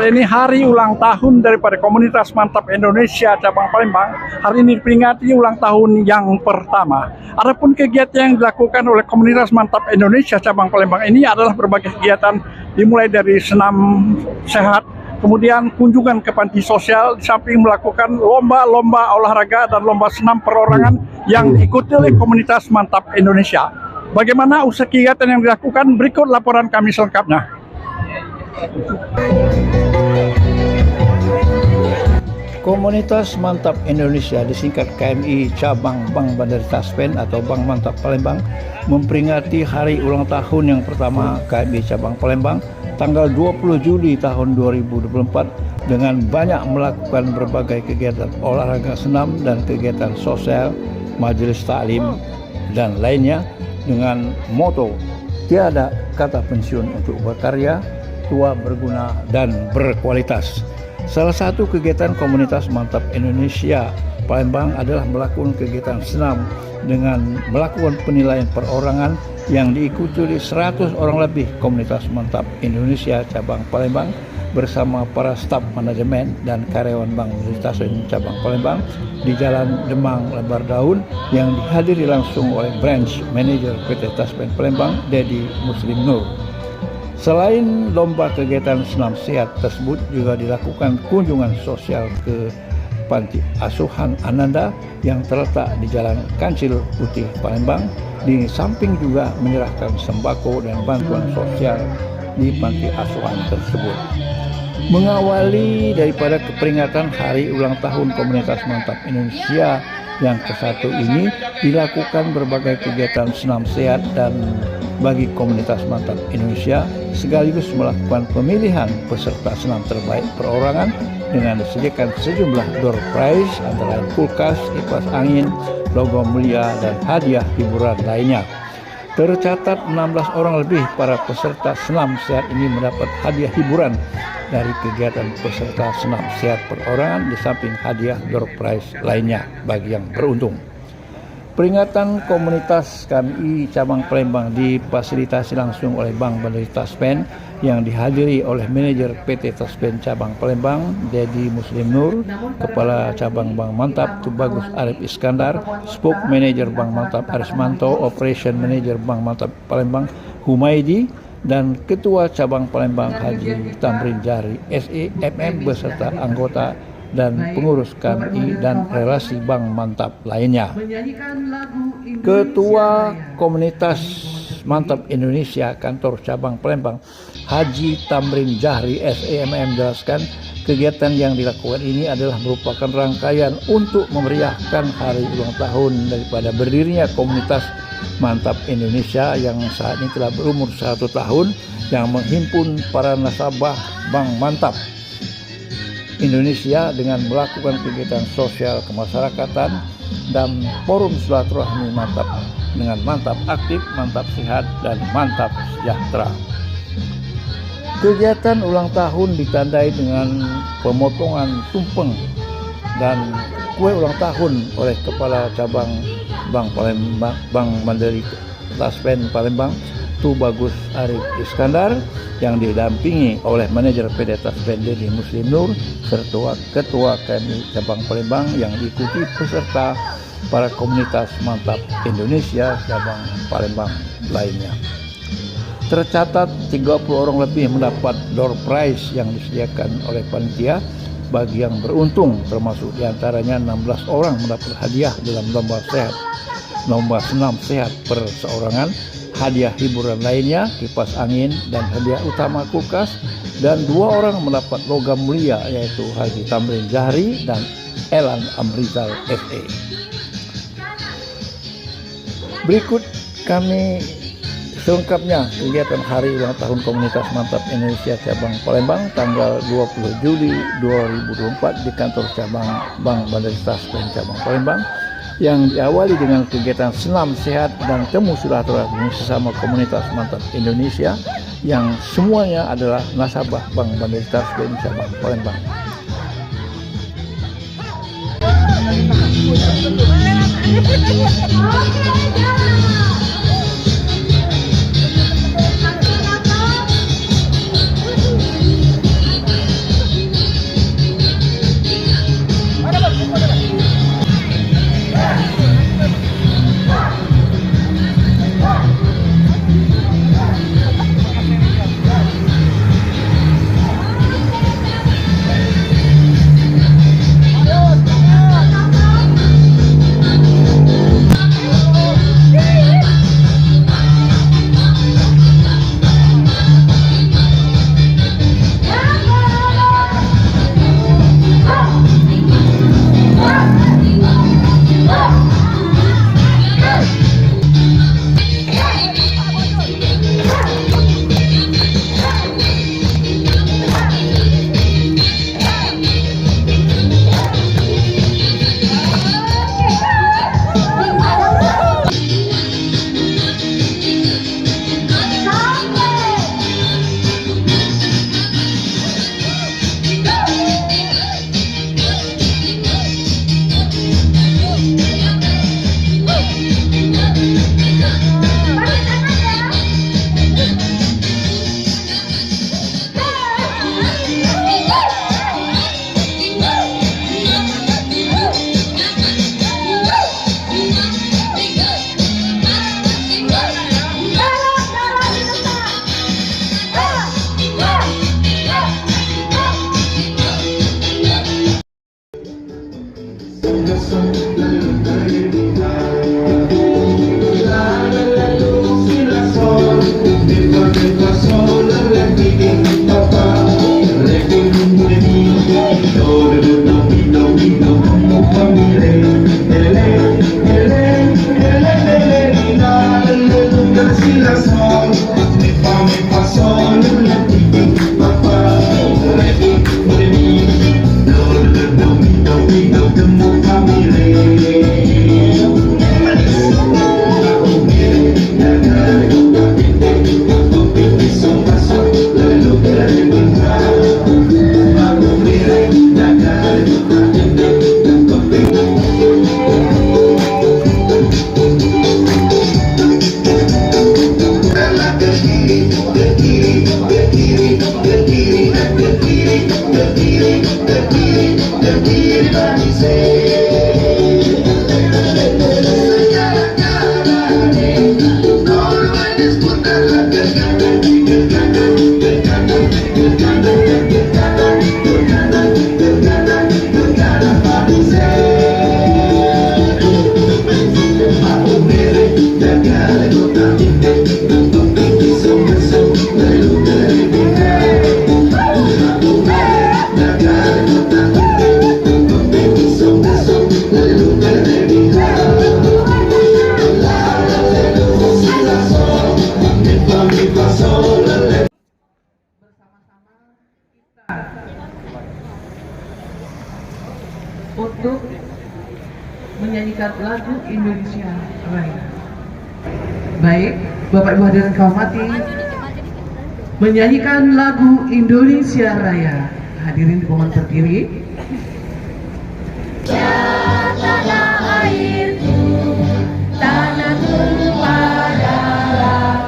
Hari ini hari ulang tahun daripada komunitas Mantap Indonesia cabang Palembang. Hari ini diperingati ulang tahun yang pertama. Adapun kegiatan yang dilakukan oleh komunitas Mantap Indonesia cabang Palembang ini adalah berbagai kegiatan, dimulai dari senam sehat, kemudian kunjungan ke panti sosial, di samping melakukan lomba-lomba olahraga dan lomba senam perorangan yang diikuti oleh komunitas Mantap Indonesia. Bagaimana usaha kegiatan yang dilakukan? Berikut laporan kami selengkapnya. Komunitas Mantap Indonesia disingkat KMI cabang Bank Bandar Taspen atau Bank Mantap Palembang memperingati hari ulang tahun yang pertama KMI cabang Palembang tanggal 20 Juli tahun 2024 dengan banyak melakukan berbagai kegiatan olahraga senam dan kegiatan sosial, majelis taklim dan lainnya dengan moto tiada kata pensiun untuk berkarya, tua berguna dan berkualitas. Salah satu kegiatan komunitas Mantap Indonesia Palembang adalah melakukan kegiatan senam dengan melakukan penilaian perorangan yang diikuti oleh 100 orang lebih komunitas Mantap Indonesia cabang Palembang bersama para staf manajemen dan karyawan Bank Taspen cabang Palembang di Jalan Demang Lebar Daun yang dihadiri langsung oleh Branch Manager PT Taspen Palembang, Dedi Muslim Nur. Selain lomba kegiatan senam sehat tersebut juga dilakukan kunjungan sosial ke Panti Asuhan Ananda yang terletak di Jalan Kancil Putih Palembang, di samping juga menyerahkan sembako dan bantuan sosial di panti asuhan tersebut. Mengawali daripada keperingatan hari ulang tahun komunitas Mantap Indonesia yang ke-1 ini dilakukan berbagai kegiatan senam sehat dan bagi komunitas Mantap Indonesia sekaligus melakukan pemilihan peserta senam terbaik perorangan dengan disediakan sejumlah door prize antara lain kulkas, kipas angin, logam mulia dan hadiah hiburan lainnya. Tercatat 16 orang lebih para peserta senam sehat ini mendapat hadiah hiburan dari kegiatan peserta senam sehat perorangan di samping hadiah door prize lainnya bagi yang beruntung. Peringatan komunitas KMI cabang Palembang difasilitasi langsung oleh Bank Bandar Taspen yang dihadiri oleh manajer PT Taspen cabang Palembang, Dedi Muslim Nur, Kepala Cabang Bank Mantap Tubagus Arif Iskandar, Spoke Manager Bank Mantap Arismanto, Operation Manager Bank Mantap Palembang Humaydi, dan Ketua Cabang Palembang Haji Tamrin Jari SEMM beserta anggota dan pengurus KMI dan relasi Bank Mantap lainnya. Ketua Komunitas Mantap Indonesia Kantor Cabang Palembang Haji Tamrin Jahri SEMM menjelaskan kegiatan yang dilakukan ini adalah merupakan rangkaian untuk memeriahkan hari ulang tahun daripada berdirinya komunitas Mantap Indonesia yang saat ini telah berumur 1 tahun, yang menghimpun para nasabah Bank Mantap Indonesia dengan melakukan kegiatan sosial kemasyarakatan dan forum silaturahmi mantap dengan mantap aktif, mantap sehat, dan mantap sejahtera. Kegiatan ulang tahun ditandai dengan pemotongan tumpeng dan kue ulang tahun oleh Kepala Cabang Bank Palembang, Bank Mandiri Taspen Palembang, Tubagus Arif Iskandar, yang didampingi oleh manajer PT Taspen Dedi Muslim Nur serta Ketua KMI cabang Palembang yang diikuti peserta para komunitas Mantap Indonesia cabang Palembang lainnya. Tercatat 30 orang lebih mendapat door prize yang disediakan oleh panitia bagi yang beruntung, termasuk diantaranya 16 orang mendapat hadiah dalam lomba senam sehat perseorangan, hadiah hiburan lainnya, kipas angin, dan hadiah utama kulkas, dan 2 orang mendapat logam mulia yaitu Haji Tamrin Jahri dan Elan Amrizal FE. Berikut kami selengkapnya kegiatan hari ulang tahun komunitas Mantap Indonesia cabang Palembang tanggal 20 Juli 2024 di kantor cabang Bank Bandar Taspen cabang Palembang, yang diawali dengan kegiatan senam sehat dan temu silaturahmi sesama komunitas Mantap Indonesia yang semuanya adalah nasabah Bank Bandar Taspen cabang Palembang. Untuk menyanyikan lagu Indonesia Raya. Baik, Bapak Ibu hadirin kau hormati, menyanyikan lagu Indonesia Raya. Hadirin di mohon berdiri. Tanah airku, tanah tumpah darah.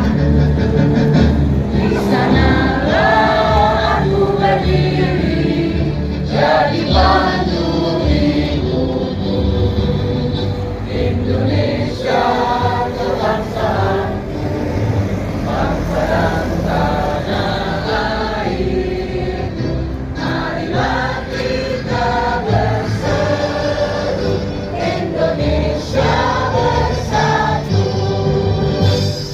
Di sanalah aku berdiri, jadi bantu ibuku. Indonesia kebangsaan, bangsa dan tanah air. Marilah kita berseru, Indonesia bersatu.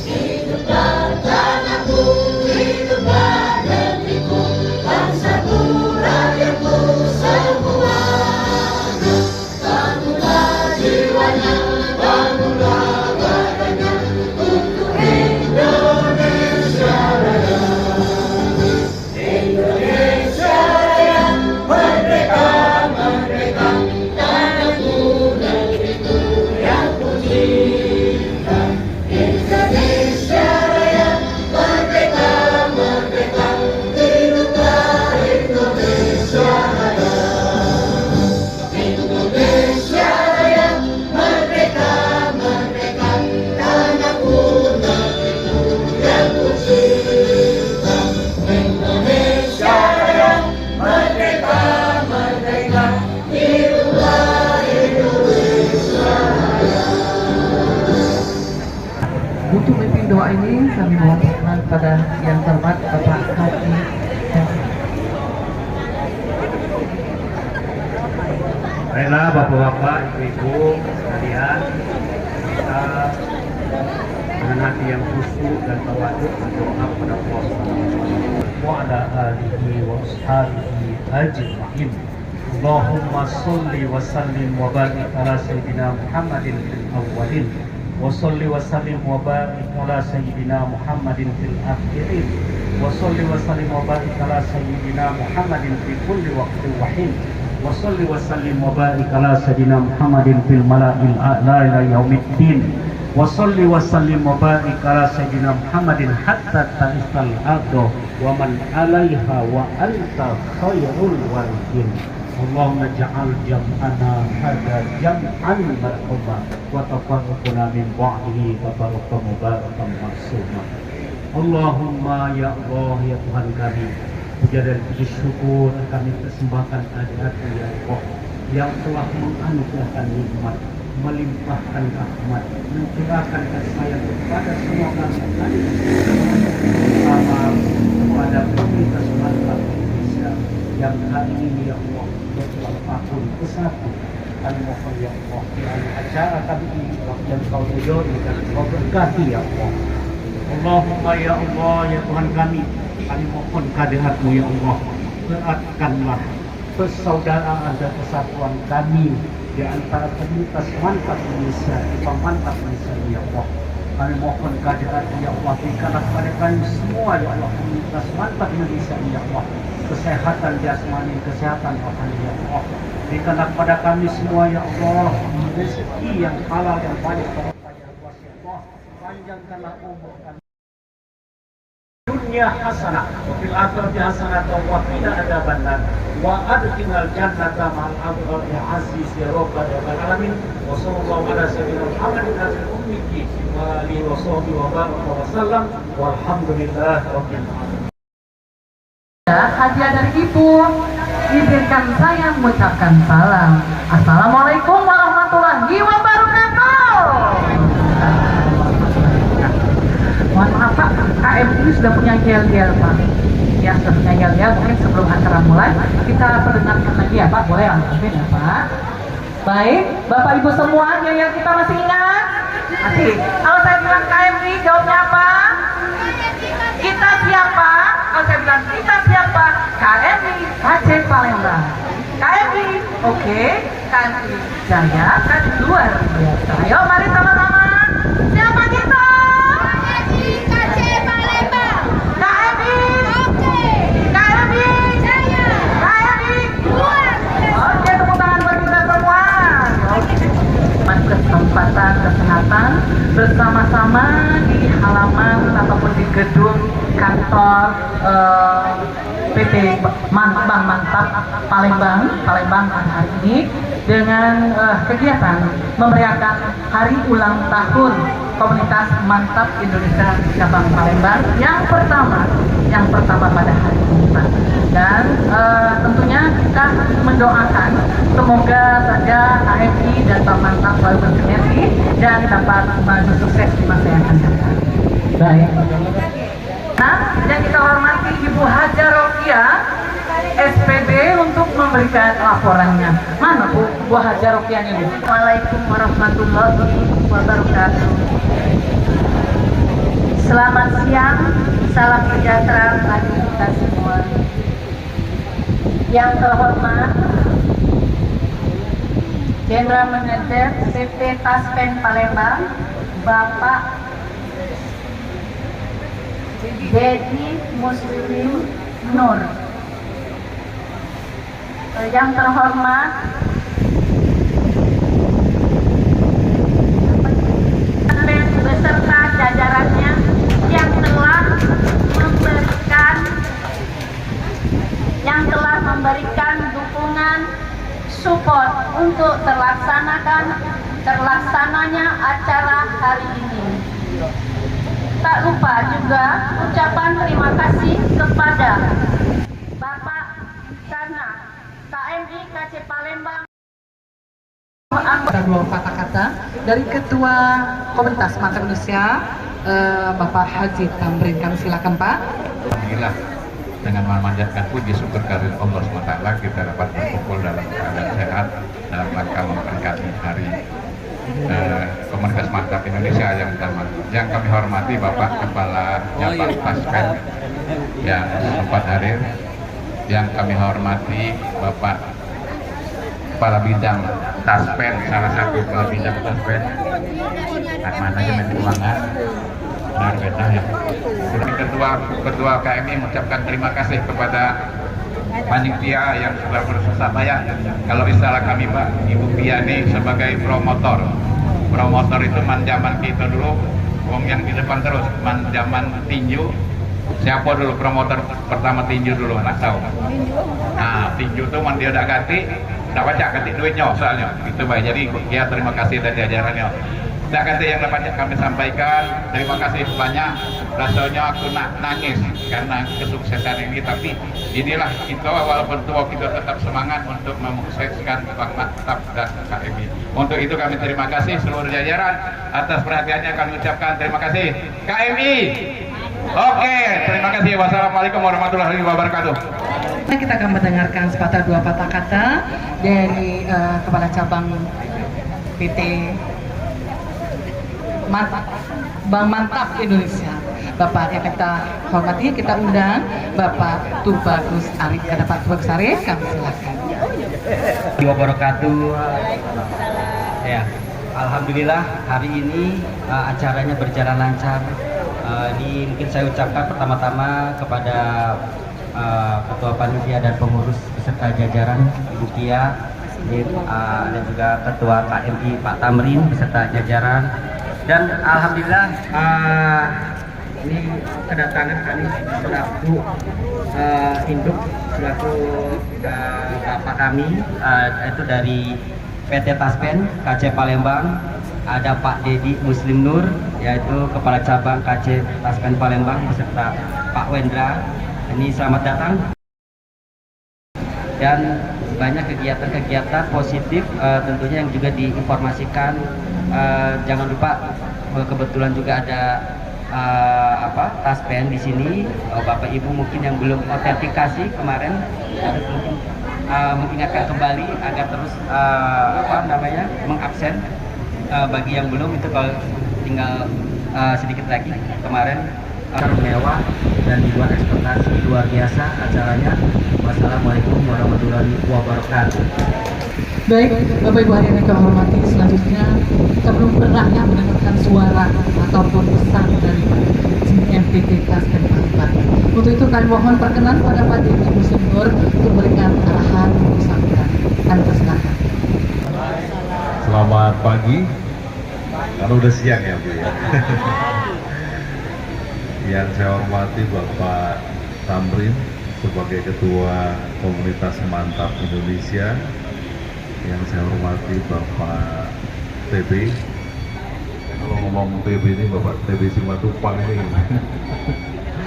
Hiduplah tanahku, hiduplah negeriku, bangsaku, rakyatku semua. Bangunlah jiwanya, bangunlah badannya, untuk Indonesia Raya. Indonesia Raya, merdeka, merdeka, tanahku, negeriku yang ku cinta. Indonesia Raya, merdeka, merdeka, hiduplah Indonesia Raya. Indonesia Raya, merdeka, merdeka, tanahku, negeriku yang ku cinta. Indonesia Raya, merdeka, merdeka, hiduplah Indonesia Raya. Untuk memimpin doa ini kami mohon perkenan pada yang terhormat Bapak Haji. Baiklah Bapak-Bapak, Ibu-Ibu sekalian, kita dengan hati yang khusyuk dan tawaduk berdoa kepada Allah wa ala alihi wa ashabihi ajma'in. Allahumma sholli wa sallim wa barik ala sayyidina Muhammadin fil awwalin wa sholli wa sallim wa barik ala sayyidina Muhammadin fil akhirin wa sholli wa sallim wa barik ala sayyidina Muhammadin fi kulli waqtin wa hin wa sholli wa sallim wa barik ala sayyidina Muhammadin fil mala'il a'la ila yaumiddin wa sholli wa sallim wa barik ala sayyidina Muhammadin hatta ta'isal ardo wa man 'alaiha wa anta khairul warithin. Allahumma ja'al jam'ana hadha jam'an marhuma wa tafarraquna min ba'dihi tafarraqan mubarakan maksuma. Allahumma ya Allah ya Tuhan kami, puja dan puji syukur kami persembahkan kehadirat-Mu ya Allah yang telah menganugerahkan nikmat, melimpahkan rahmat, mencurahkan kasih sayang kepada semua kami terutama kepada komunitas Mantap Indonesia yang hari ini ya Allah berulang tahun ke-1. Kami mohon ya Allah kiranya acara kami ini yang Kau ridhoi dan Kau berkati ya Allah. Allahumma ya Allah ya Tuhan kami mohon kehadirat-Mu ya Allah, eratkanlah persaudaraan dan persatuan kami di antara komunitas Mantap Indonesia, Mantap Indonesia ya Allah. Kami mohon kehadirat-Mu ya Allah, berikanlah kepada kami semua ya Allah, komunitas Mantap Indonesia ya Allah, kesehatan jasmani, kesehatan rohani ya Allah. Berikanlah kepada kami semua ya Allah rezeki yang halal, yang banyak, barokah yang luas ya Allah. Panjangkanlah umur kami. Dunia hasanah, fil akhirati hasanah, wa qina adzabannar, wa adkhilnal jannata ma'al abrar ya aziz ya rabbal alamin. Wa sallallahu ala sayyidina Muhammadin nazil ummiki wa alihi wa sahbihi wa baraka wa sallam, walhamdulillahi rabbil alamin. Hadiah dari Ibu, izinkan saya mengucapkan salam. Assalamualaikum warahmatullahi wabarakatuh. Mohon maaf Pak, KM ini sudah punya yel-yel Pak. Ya, sudah punya yel-yel. Mungkin sebelum acara mulai kita perdengarkan lagi ya Pak. Boleh ambil ya Pak. Baik, Bapak Ibu semua, yel-yel kita masih ingat? Masih. Kalau saya bilang KM KMI jawabnya apa? Kita siapa? Kalau saya bilang kita siapa? KMI KC Palembang. KMI, oke. KMI Jaya kan luar biasa. Ayo mari sama-sama. Siapa kita? KMI. KMI. KMI. Oke, tepuk tangan buat kita semua. Kesempatan kesehatan bersama-sama di halaman ataupun di gedung kantor PT Bank Mantap Palembang pada hari ini dengan kegiatan memeriahkan hari ulang tahun komunitas Mantap Indonesia cabang Palembang yang pertama pada hari ini, Pak. Dan tentunya kita mendoakan semoga saja KMI dan Bank Mantap selalu bersinergi dan dapat maju sukses di masa yang akan datang. Baik. Nah, yang kita hormati Ibu Haja Rokia SPB untuk memberikan laporannya. Mana Bu Haja Rokianya, Bu? Assalamualaikum warahmatullahi wabarakatuh. Selamat siang, salam sejahtera bagi kita semua. Yang terhormat General Manager PT Taspen Palembang, Bapak Dedi Muslim Nur. Yang terhormat beserta jajarannya yang telah memberikan dukungan support untuk terlaksananya acara hari ini. Tak lupa juga ucapan terima kasih kepada Bapak Sana KMI KC Palembang. Ada dua kata-kata dari Ketua Komunitas Mantap Indonesia, Bapak Haji Tamrin. Kami silakan, Pak. Alhamdulillah, dengan memanjatkan puji syukur kehadirat Allah SWT kita dapat berkumpul dalam keadaan sehat dalam rangka memperingati hari Komunitas Mantap Indonesia yang pertama. Yang kami hormati Bapak Kepala Cabang Taspen yang sempat hadir. Yang kami hormati Bapak Kepala Bidang Taspen, salah satu Kepala Bidang Taspen, manajemen keuangan, benar ya. Ketua KMI mengucapkan terima kasih kepada panitia yang sudah bersusah payah. Kalau istilah kami Pak, Ibu Piani sebagai promotor. Promotor itu manjaman kita dulu, wong yang di depan terus, manjaman tinju. Siapa dulu promotor pertama tinju dulu, anak tahu? Nah, tinju itu man dia udah ganti, udah baca ganti duitnya soalnya. Itu baik. Jadi ya terima kasih dari jajarannya. Tidak kata yang dapat kami sampaikan, terima kasih banyak. Rasanya aku nangis karena kesuksesan ini, tapi inilah kita walaupun tua kita tetap semangat untuk memukseskan Bank Mantap dan KMI. Untuk itu kami terima kasih seluruh jajaran atas perhatiannya. Kami ucapkan terima kasih KMI. Oke, terima kasih. Wassalamualaikum warahmatullahi wabarakatuh. Kita akan mendengarkan sepatah dua patah kata dari Kepala Cabang PT Bank Mantap Indonesia, Bapak yang kita hormati. Kita undang Bapak Tubagus Arif. Ada Pak Tubagus Arif, kami silakan. Wabarakatuh. Ya, alhamdulillah hari ini acaranya berjalan lancar. Ini mungkin saya ucapkan pertama-tama kepada Ketua Panitia dan pengurus beserta jajaran Ibu Kia dan juga Ketua KMI Pak Tamrin beserta jajaran. Dan alhamdulillah ini kedatangan kami selaku induk selaku bapak kami itu dari PT Taspen KC Palembang, ada Pak Dedi Muslim Nur yaitu Kepala Cabang KC Taspen Palembang beserta Pak Wendra. Ini selamat datang. Dan banyak kegiatan-kegiatan positif tentunya yang juga diinformasikan. Jangan lupa kebetulan juga ada Taspen di sini. Bapak Ibu mungkin yang belum autentikasi kemarin harus mungkin mengingatkan kembali agar terus mengabsen. Bagi yang belum itu kalau tinggal sedikit lagi kemarin mewah dan di luar ekspektasi, luar biasa acaranya. Wassalamualaikum warahmatullahi wabarakatuh. Baik, Bapak Ibu hadirin yang kami hormati, selanjutnya kita belum pernah ya mendengarkan suara ataupun pesan dari MPT Taspen Palembang. Untuk itu kami mohon perkenan pada Pak Deddy Muslim Nur untuk memberikan arahan untuk sambutan. Kami persilakan. Selamat pagi. Karena udah siang ya Bu ya. Yang saya hormati Bapak Tamrin sebagai Ketua Komunitas Mantap Indonesia. Yang saya hormati Bapak TB. Kalau ngomong TB ini Bapak TB Simatupang ini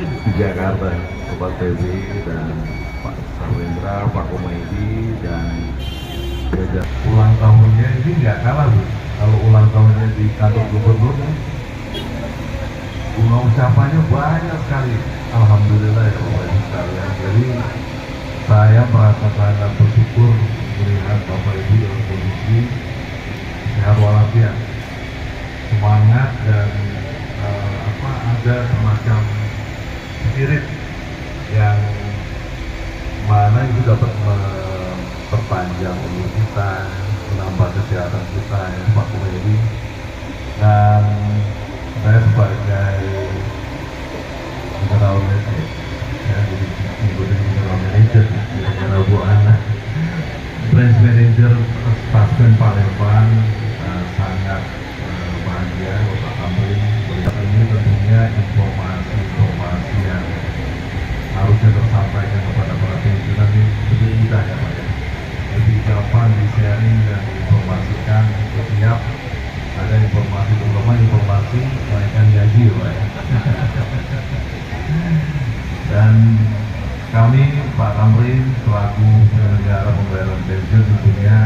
di Jakarta. Bapak TB dan Pak Sarwendra, Pak Komedi dan jajar. Ulang tahunnya ini nggak kalah Bu. Kalau ulang tahunnya di kantor gubernur, bunga ucapannya banyak sekali. Alhamdulillah ya Bapak Ibu sekalian. Jadi saya merasa sangat bersyukur melihat Bapak Ibu dalam kondisi sehat walafiat, semangat dan ada semacam spirit yang mana itu dapat memperpanjang umur kita, menambah kesehatan kita ya Pak Komedi. Dan saya sebagai general manager, saya jadi general manager, general Bu Ana, branch manager Taspen Palembang, sangat bahagia Bapak Tamrin melihat ini. Tentunya informasi yang harusnya tersampaikan kepada para pimpinan ini lebih mudah ya Pak ya, lebih gampang di sharing dan diinformasikan. Setiap ada informasi, terutama informasi kenaikan gaji Pak ya. Dan kami Pak Tamrin selaku penyelenggara pembayaran pensiun tentunya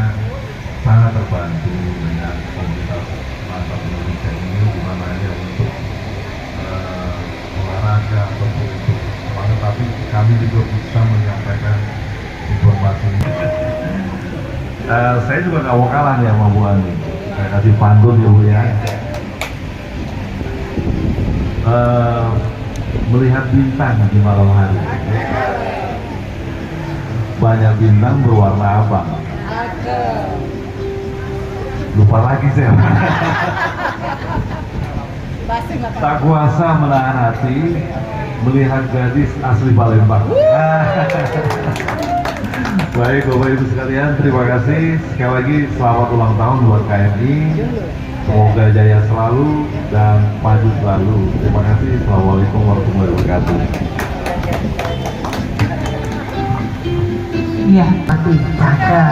sangat terbantu dengan komunitas Mantap Indonesia ini, di mana hanya untuk olahraga ataupun untuk semangat, tapi kami juga bisa menyampaikan informasi. Saya juga nggak mau kalah nih sama Bu Ani. Saya kasih pantun ya Bu ya. Melihat bintang di malam hari. Banyak bintang berwarna abang. Lupa lagi saya. Tak kuasa menahan hati melihat gadis asli Palembang. Baik Bapak Ibu sekalian, terima kasih sekali lagi. Selamat ulang tahun buat KMI. Semoga jaya selalu dan maju selalu. Terima kasih. Assalamualaikum warahmatullahi wabarakatuh. Iya, nanti jaga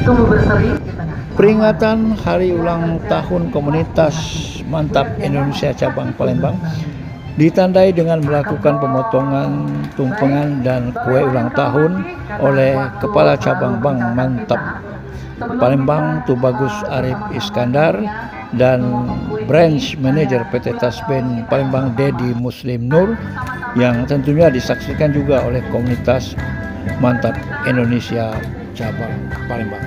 tumbuh berseri di tengah. Peringatan hari ulang tahun Komunitas Mantap Indonesia Cabang Palembang ditandai dengan melakukan pemotongan, tumpengan, dan kue ulang tahun oleh Kepala Cabang Bank Mantap Palembang Tubagus Arif Iskandar dan Branch Manager PT Taspen Palembang Deddy Muslim Nur, yang tentunya disaksikan juga oleh Komunitas Mantap Indonesia Cabang Palembang.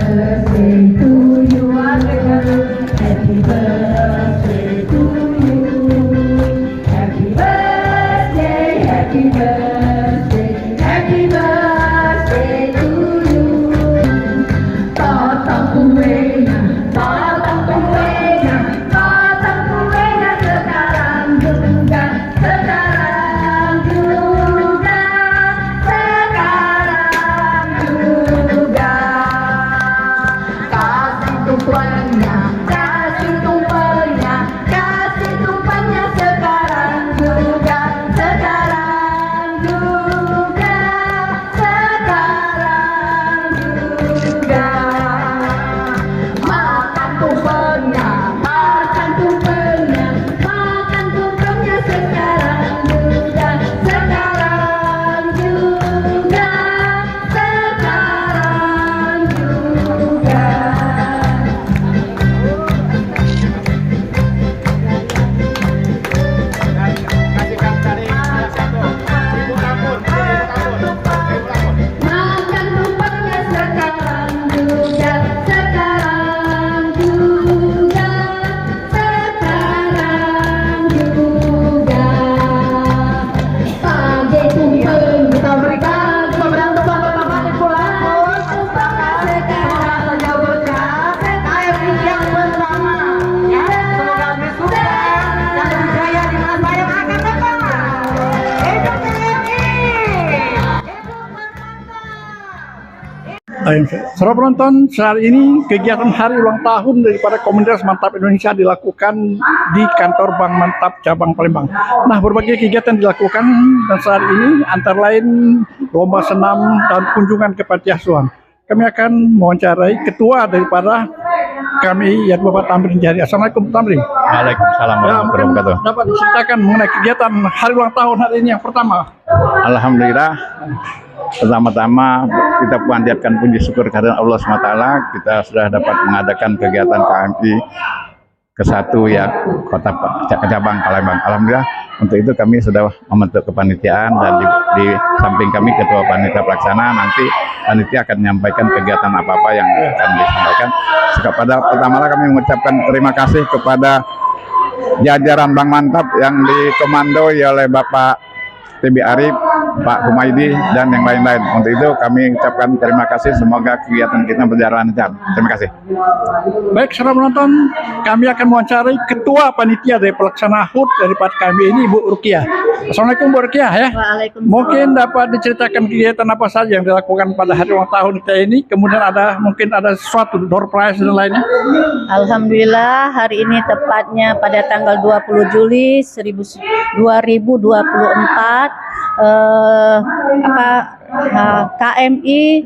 Birthday to you. Saudara penonton, saat ini kegiatan hari ulang tahun daripada Komunitas Mantap Indonesia dilakukan di kantor Bank Mantap Cabang Palembang. Nah, berbagai kegiatan dilakukan dan saat ini antara lain lomba senam dan kunjungan ke panti asuhan. Kami akan mewawancarai ketua daripada kami, yaitu Bapak Tamrin Jari. Assalamualaikum Tamrin. Waalaikumsalam Ya, warahmatullahi mungkin wabarakatuh. dapat diceritakan mengenai kegiatan hari ulang tahun hari ini yang pertama. Alhamdulillah, pertama-tama kita panjatkan puji syukur kehadirat Allah SWT. Kita sudah dapat mengadakan kegiatan KMI ke-1 ya Kota Cabang Palembang. Alhamdulillah, untuk itu kami sudah membentuk kepanitiaan dan di samping kami ketua panitia pelaksana, nanti panitia akan menyampaikan kegiatan apa-apa yang akan disampaikan. Pertama kami mengucapkan terima kasih kepada jajaran Bank Mantap yang dikomandoi oleh Bapak TB Arif, Pak Humaydi, dan yang lain-lain. Untuk itu kami ucapkan terima kasih, semoga kegiatan kita berjalan lancar. Terima kasih. Baik, saudara penonton, kami akan mewawancarai ketua panitia dari pelaksana HUT daripada kami ini, Ibu Rukiah. Assalamualaikum Bu Rukiah ya. Waalaikumsalam. Mungkin dapat diceritakan kegiatan apa saja yang dilakukan pada hari ulang tahun kita ini, kemudian mungkin ada sesuatu door prize dan lainnya. Alhamdulillah, hari ini tepatnya pada tanggal 20 Juli 2024 KMI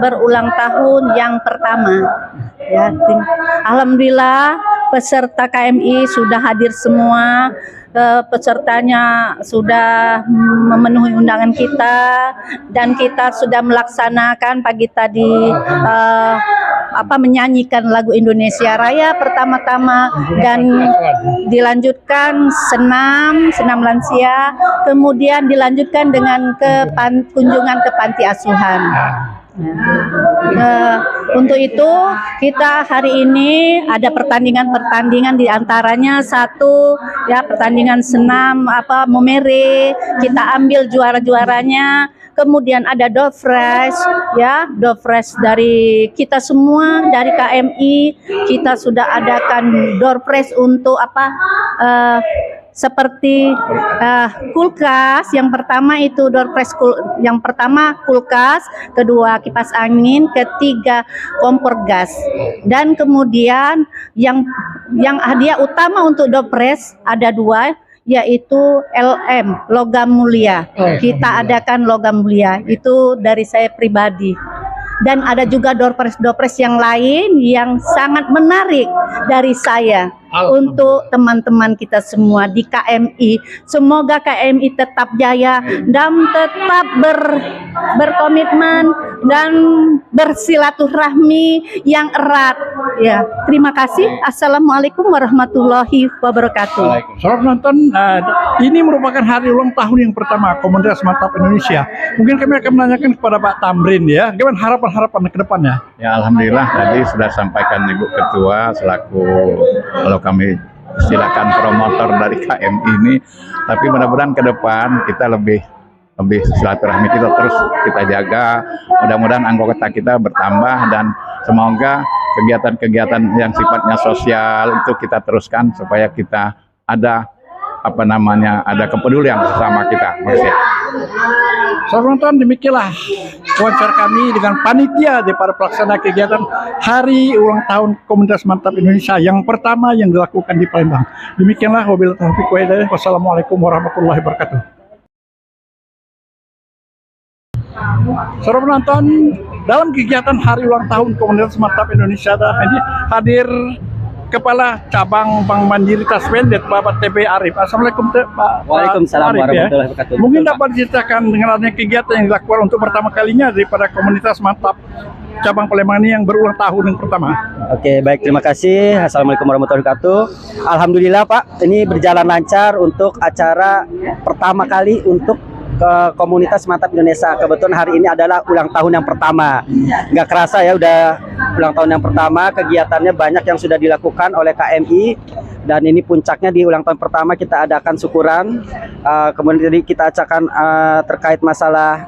berulang tahun yang pertama. Ya, alhamdulillah peserta KMI sudah hadir semua. Pesertanya sudah memenuhi undangan kita dan kita sudah melaksanakan pagi tadi menyanyikan lagu Indonesia Raya pertama-tama dan dilanjutkan senam lansia, kemudian dilanjutkan dengan kunjungan ke panti asuhan. Untuk itu kita hari ini ada pertandingan diantaranya satu ya pertandingan senam Momere, kita ambil juara-juaranya. Kemudian ada door prize ya, door prize dari kita semua dari KMI. Kita sudah adakan door prize untuk seperti kulkas. Yang pertama itu door prize yang pertama kulkas, kedua kipas angin, ketiga kompor gas. Dan kemudian yang hadiah utama untuk door prize ada dua, yaitu LM logam mulia. Kita adakan logam mulia itu dari saya pribadi. Dan ada juga door prize yang lain yang sangat menarik dari saya untuk teman-teman kita semua di KMI. Semoga KMI tetap jaya dan tetap berkomitmen dan bersilaturahmi yang erat. Ya, terima kasih. Assalamualaikum warahmatullahi wabarakatuh. Saudara penonton, ini merupakan hari ulang tahun yang pertama Komunitas Mantap Indonesia. Mungkin kami akan menanyakan kepada Pak Tamrin ya, gimana harapan ke depannya? Ya, alhamdulillah tadi sudah sampaikan Ibu Ketua selaku kalau kami silakan promotor dari KMI ini, tapi mudah-mudahan ke depan kita lebih silaturahmi kita terus kita jaga. Mudah-mudahan anggota kita bertambah dan semoga kegiatan-kegiatan yang sifatnya sosial itu kita teruskan supaya kita ada ada kepedulian bersama kita. Makasih. Saudara penonton, demikianlah wawancara kami dengan panitia daripada pelaksana kegiatan hari ulang tahun Komunitas Mantap Indonesia yang pertama yang dilakukan di Palembang. Demikianlah, wabillahi taufiq wal hidayah. Wassalamualaikum warahmatullahi wabarakatuh. Saudara penonton, dalam kegiatan hari ulang tahun Komunitas Mantap Indonesia ini hadir Kepala Cabang Bank Mandiri Taspen, Bapak TB Arif. Assalamualaikum Pak. Waalaikumsalam warahmatullahi wabarakatuh. Mungkin dapat diceritakan dengan adanya kegiatan yang dilakukan untuk pertama kalinya daripada Komunitas Mantap Cabang Palembang ini yang berulang tahun yang pertama. Oke, baik, terima kasih. Assalamualaikum warahmatullahi wabarakatuh. Alhamdulillah Pak, ini berjalan lancar untuk acara pertama kali untuk ke Komunitas Mantap Indonesia. Kebetulan hari ini adalah ulang tahun yang pertama. Nggak kerasa ya udah ulang tahun yang pertama. Kegiatannya banyak yang sudah dilakukan oleh KMI. Dan ini puncaknya di ulang tahun pertama kita adakan syukuran. Kemudian tadi kita acakan terkait masalah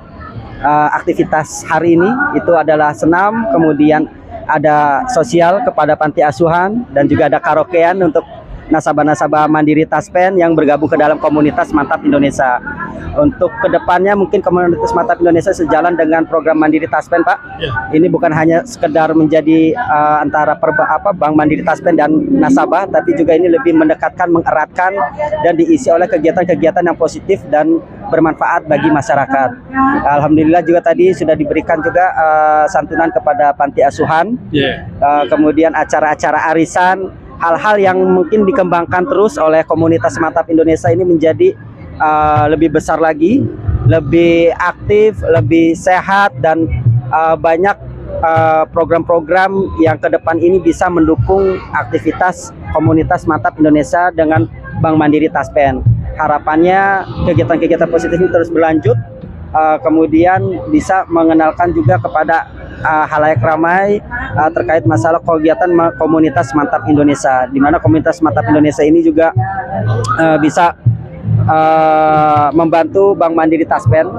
aktivitas hari ini. Itu adalah senam, kemudian ada sosial kepada panti asuhan. Dan juga ada karaokean untuk nasabah-nasabah Mandiri Taspen yang bergabung ke dalam komunitas Mantap Indonesia. Untuk kedepannya mungkin komunitas Mantap Indonesia sejalan dengan program Mandiri Taspen, Pak. Ini bukan hanya sekedar menjadi antara Bank Mandiri Taspen dan nasabah, tapi juga ini lebih mendekatkan, mengeratkan, dan diisi oleh kegiatan-kegiatan yang positif dan bermanfaat bagi masyarakat. Alhamdulillah juga tadi sudah diberikan juga santunan kepada panti asuhan, kemudian acara-acara arisan, hal-hal yang mungkin dikembangkan terus oleh komunitas Mantap Indonesia ini menjadi lebih besar lagi, lebih aktif, lebih sehat, dan banyak program-program yang ke depan ini bisa mendukung aktivitas komunitas Mantap Indonesia dengan Bank Mandiri Taspen. Harapannya kegiatan-kegiatan positif ini terus berlanjut, kemudian bisa mengenalkan juga kepada halayak ramai terkait masalah kegiatan komunitas Mantap Indonesia, di mana komunitas Mantap Indonesia ini juga bisa membantu Bank Mandiri Taspen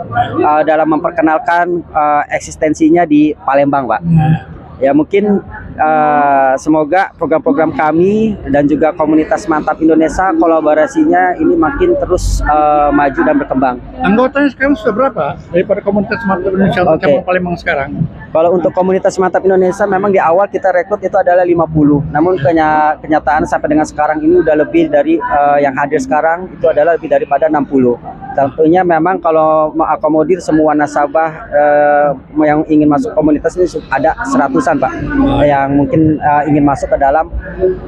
dalam memperkenalkan eksistensinya di Palembang, Pak. Ya mungkin semoga program-program kami dan juga komunitas Mantap Indonesia kolaborasinya ini makin terus maju dan berkembang. Anggotanya sekarang sudah berapa daripada komunitas Mantap Indonesia cabang Palembang sekarang? Kalau untuk komunitas Mantap Indonesia memang di awal kita rekrut itu adalah 50. Namun kenyataan sampai dengan sekarang ini udah lebih dari yang hadir sekarang itu adalah lebih daripada 60. Tentunya memang kalau mengakomodir semua nasabah yang ingin masuk komunitas ini ada 100-an, Pak, yang mungkin ingin masuk ke dalam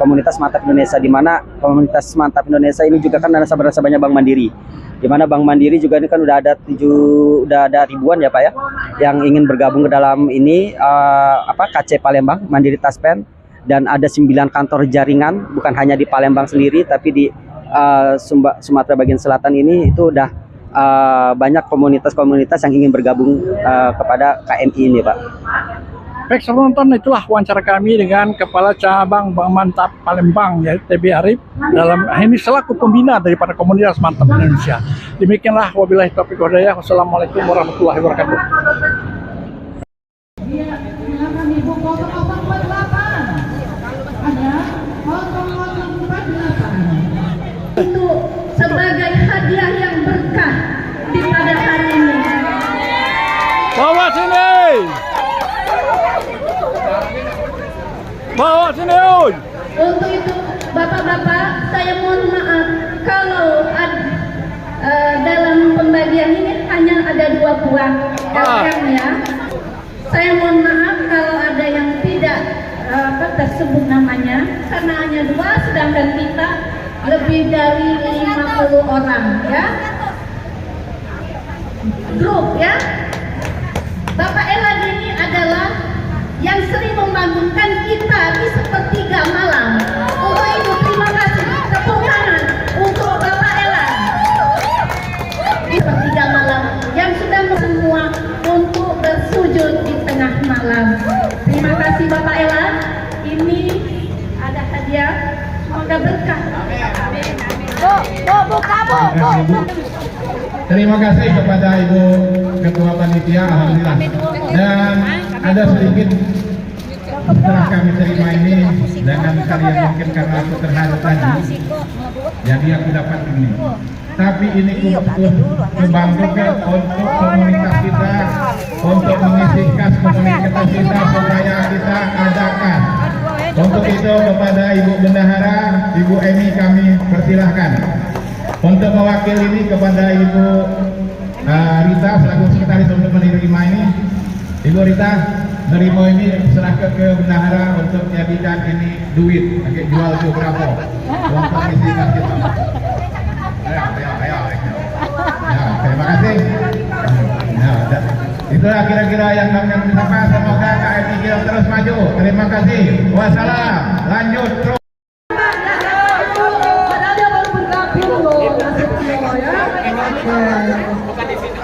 komunitas Mantap Indonesia, di mana komunitas Mantap Indonesia ini juga kan nasabah-nasabahnya Bank Mandiri, di mana Bank Mandiri juga ini kan udah ada ribuan ya, Pak, ya, yang ingin bergabung ke dalam ini KC Palembang Mandiri Taspen, dan ada 9 kantor jaringan, bukan hanya di Palembang sendiri tapi di Sumatera bagian selatan ini itu udah banyak komunitas-komunitas yang ingin bergabung kepada KMI ini, Pak. Baik, penonton, itulah wawancara kami dengan Kepala Cabang Bank Mantap Palembang, yaitu TB Arif, dalam ini selaku pembina daripada komunitas Mantap Indonesia. Demikianlah, wabillahi taufiq wal hidayah. Wassalamualaikum warahmatullahi wabarakatuh. Itu sebagai hadiah yang berkah di pada hari ini. Bawa sini! Bawa sini, Uy! Untuk itu, Bapak-bapak, saya mohon maaf kalau dalam pembagian ini hanya ada 2 buah LM ya. Saya mohon maaf kalau ada yang tidak tersebut namanya, karena hanya 2, sedangkan kita lebih dari 50 orang ya. Grup ya. Bapak Elan ini adalah yang sering membangunkan kita di sepertiga malam. Untuk itu terima kasih, tepuk tangan untuk Bapak Elan di sepertiga malam yang sudah semua untuk bersujud di tengah malam. Terima kasih Bapak Elan. Ini ada hadiah, semoga berkah. Terima kasih kepada Ibu Ketua Panitia, alhamdulillah. Dan ada sedikit setelah kami terima ini dengan kalian, mungkin karena aku terharu tadi, jadi aku dapat ini. Tapi ini khusus membantukan untuk komunitas kita, untuk mengisi kas komunitas kita supaya kita adakan. Untuk itu kepada Ibu Bendahara, Ibu Emi, kami persilahkan untuk mewakili ini kepada Ibu Rita selaku sekretaris untuk menerima ini. Ibu Rita, nerima ini serahkan ke Bendahara untuk jadikan ini duit, pakai jual ke berapa? Uang komisi kas kita. Ayo. Ya, terima kasih. Ya, itulah kira-kira yang kami ucapkan. Semoga KMI kita terus maju. Terima kasih. Wassalam. Lanjut terus. Bukan di sini.